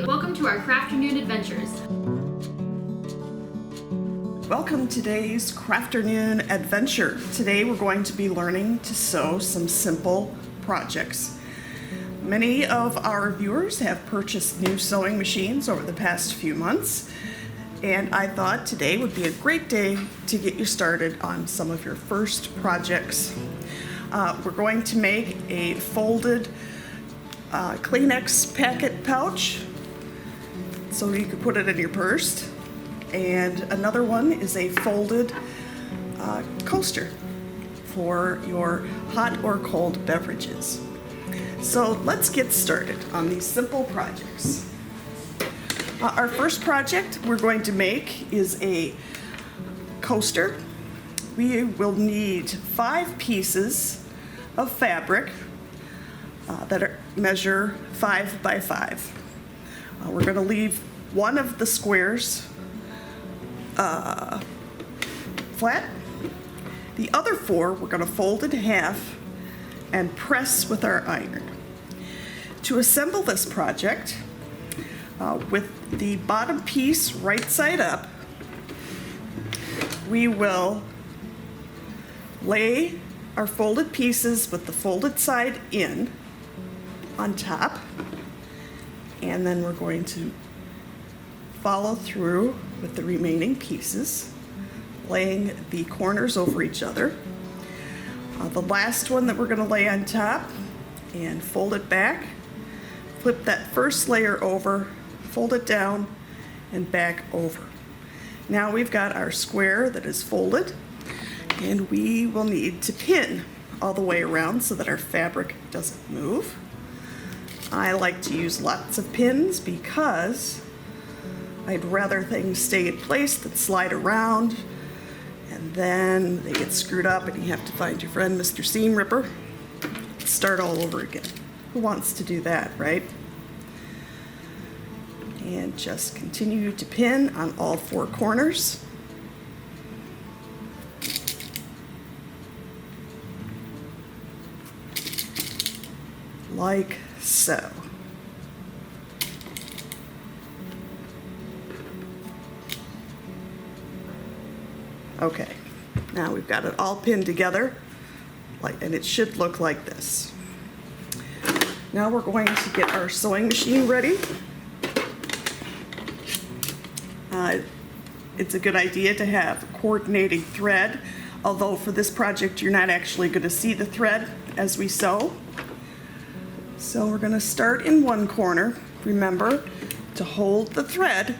Welcome to our CrafterNoon adventures. Welcome to today's CrafterNoon adventure. Today we're going to be learning to sew some simple projects. Many of our viewers have purchased new sewing machines over the past few months, and I thought today would be a great day to get you started on some of your first projects. We're going to make a folded Kleenex packet pouch so you can put it in your purse, and another one is a folded coaster for your hot or cold beverages. So let's get started on these simple projects. Our first project we're going to make is a coaster. We will need 5 pieces of fabric that measure 5 by 5. We're going to leave one of the squares flat. The other 4 we're going to fold in half and press with our iron. To assemble this project, with the bottom piece right side up, we will lay our folded pieces with the folded side in on top, and then we're going to follow through with the remaining pieces, laying the corners over each other. The last one that we're going to lay on top and fold it back, flip that first layer over, fold it down and back over. Now we've got our square that is folded, and we will need to pin all the way around so that our fabric doesn't move. I like to use lots of pins because I'd rather things stay in place than slide around and then they get screwed up and you have to find your friend Mr. Seam Ripper, start all over again. Who wants to do that, right? And just continue to pin on all 4 corners. Like so. Okay, now we've got it all pinned together, and it should look like this. Now we're going to get our sewing machine ready. It's a good idea to have coordinating thread, although for this project you're not actually going to see the thread as we sew. So we're going to start in one corner. Remember to hold the thread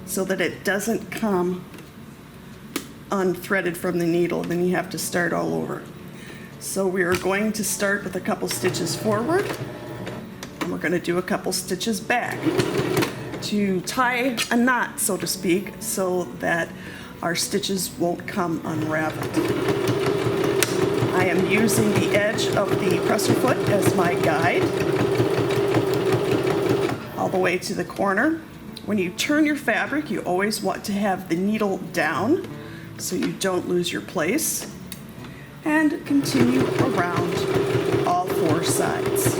so that it doesn't come unthreaded from the needle, then you have to start all over. So we are going to start with a couple stitches forward, and we're going to do a couple stitches back to tie a knot, so to speak, so that our stitches won't come unraveled. I am using the edge of the presser foot as my guide all the way to the corner. When you turn your fabric, you always want to have the needle down so you don't lose your place, and continue around all 4 sides.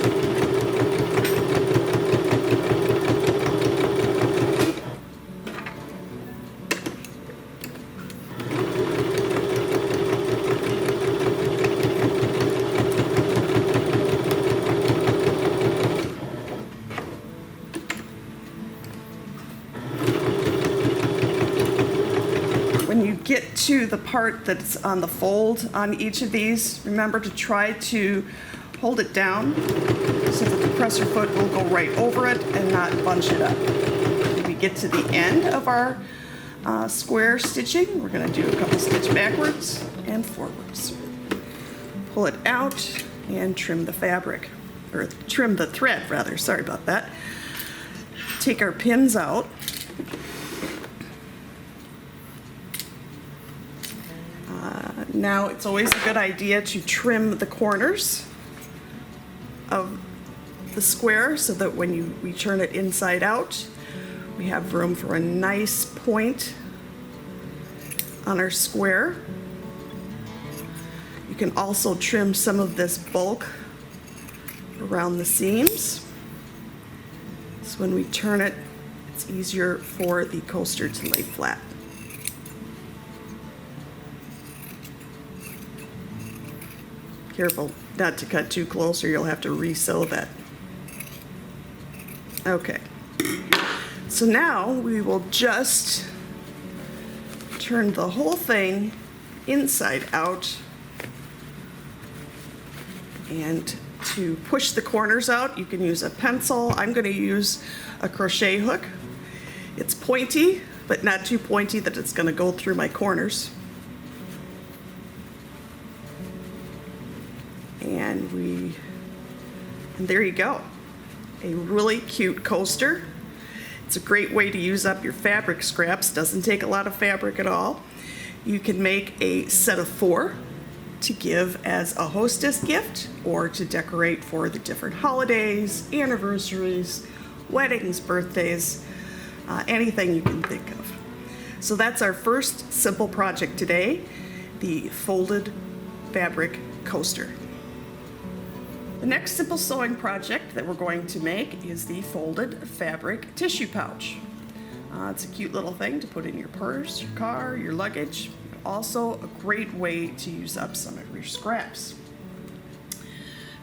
When you get to the part that's on the fold on each of these, remember to try to hold it down so that the presser foot will go right over it and not bunch it up. When we get to the end of our square stitching, we're going to do a couple stitch backwards and forwards. Pull it out and trim the fabric, or trim the thread rather, sorry about that. Take our pins out. Now it's always a good idea to trim the corners of the square so that when we turn it inside out, we have room for a nice point on our square. You can also trim some of this bulk around the seams. So So when we turn it, it's easier for the coaster to lay flat. Careful not to cut too close or you'll have to re-sew that. Okay. So now we will just turn the whole thing inside out, and to push the corners out you can use a pencil. I'm going to use a crochet hook. It's pointy but not too pointy that it's going to go through my corners. And there you go. A really cute coaster. It's a great way to use up your fabric scraps. Doesn't take a lot of fabric at all. You can make a set of 4 to give as a hostess gift or to decorate for the different holidays, anniversaries, weddings, birthdays, anything you can think of. So that's our first simple project today, the folded fabric coaster. The next simple sewing project that we're going to make is the folded fabric tissue pouch. It's a cute little thing to put in your purse, your car, your luggage. Also a great way to use up some of your scraps.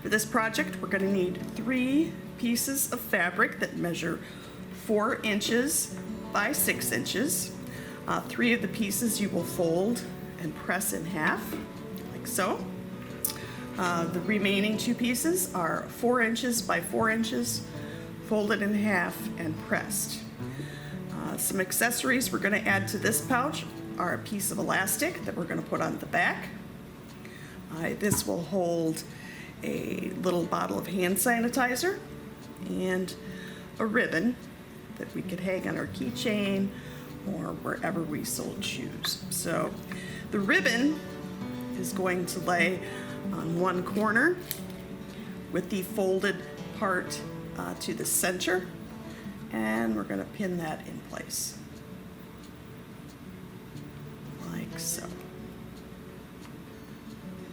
For this project, we're going to need 3 pieces of fabric that measure 4 inches by 6 inches. 3 of the pieces you will fold and press in half, like so. The remaining 2 pieces are 4 inches by 4 inches, folded in half and pressed. Some accessories we're going to add to this pouch are a piece of elastic that we're going to put on the back. This will hold a little bottle of hand sanitizer and a ribbon that we could hang on our keychain or wherever we so choose. So the ribbon is going to lay on one corner with the folded part to the center, and we're going to pin that in place like so.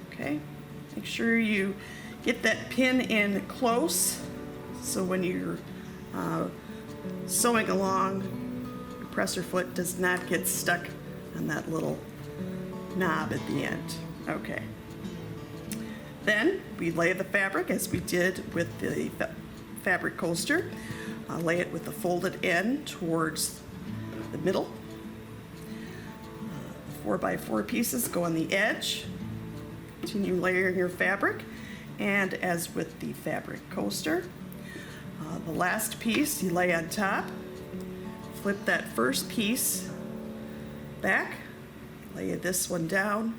Okay, make sure you get that pin in close so when you're sewing along, your presser foot does not get stuck on that little knob at the end. Okay. Then we lay the fabric as we did with the fabric coaster. Lay it with the folded end towards the middle. 4 by 4 pieces go on the edge. Continue layering your fabric, and as with the fabric coaster, the last piece you lay on top. Flip that first piece back, lay this one down,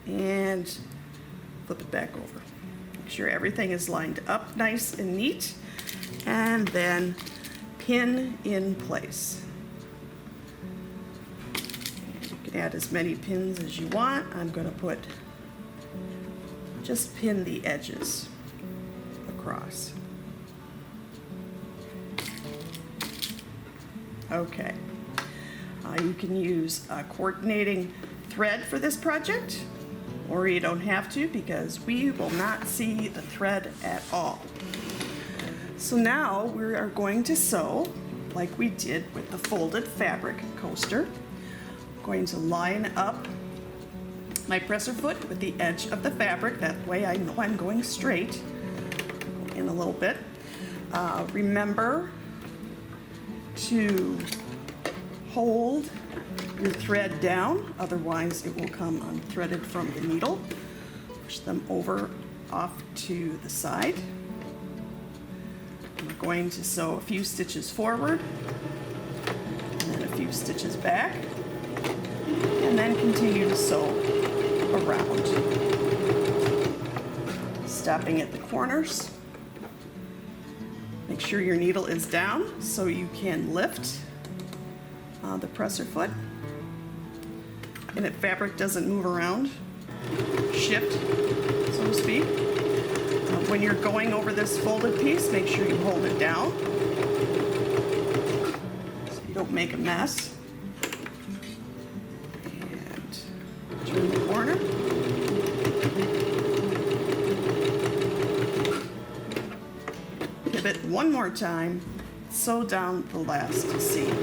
and flip it back over. Make sure everything is lined up nice and neat, and then pin in place. And you can add as many pins as you want. I'm going to just pin the edges across. Okay. You can use coordinating thread for this project, or you don't have to because we will not see the thread at all. So now we are going to sew like we did with the folded fabric coaster. I'm going to line up my presser foot with the edge of the fabric. That way I know I'm going straight. Go in a little bit. Remember to hold your thread down, otherwise it will come unthreaded from the needle. Push them over off to the side. We're going to sew a few stitches forward and then a few stitches back, and then continue to sew around, stopping at the corners. Make sure your needle is down so you can lift the presser foot and if fabric doesn't move around, shift, so to speak. When you're going over this folded piece, make sure you hold it down so you don't make a mess. And turn the corner. Pivot one more time, sew down the last seam.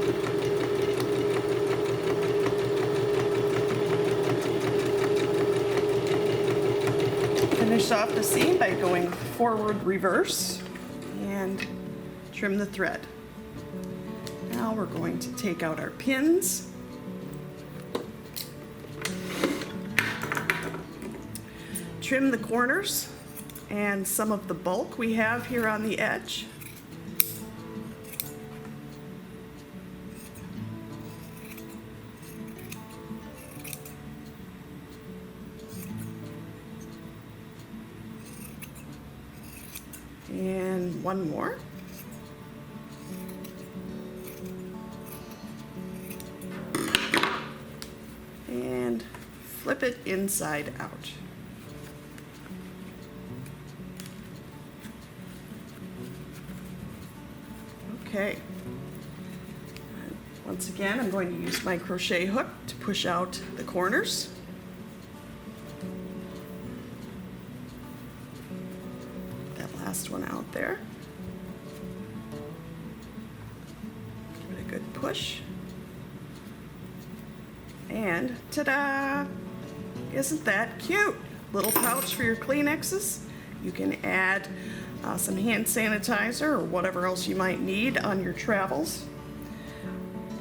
Finish off the seam by going forward reverse and trim the thread. Now we're going to take out our pins. Trim the corners and some of the bulk we have here on the edge. And one more. And flip it inside out. Okay. And once again, I'm going to use my crochet hook to push out the corners. Last one out there. Give it a good push. And ta-da! Isn't that cute? Little pouch for your Kleenexes. You can add some hand sanitizer or whatever else you might need on your travels.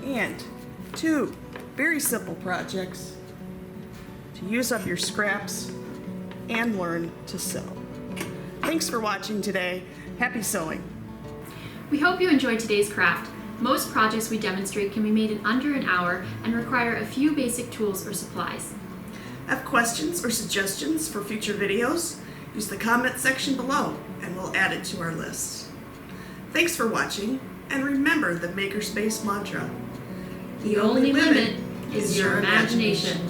And 2 very simple projects to use up your scraps and learn to sew. Thanks for watching today. Happy sewing. We hope you enjoyed today's craft. Most projects we demonstrate can be made in under an hour and require a few basic tools or supplies. Have questions or suggestions for future videos? Use the comment section below and we'll add it to our list. Thanks for watching, and remember the Makerspace mantra. The only limit is your imagination.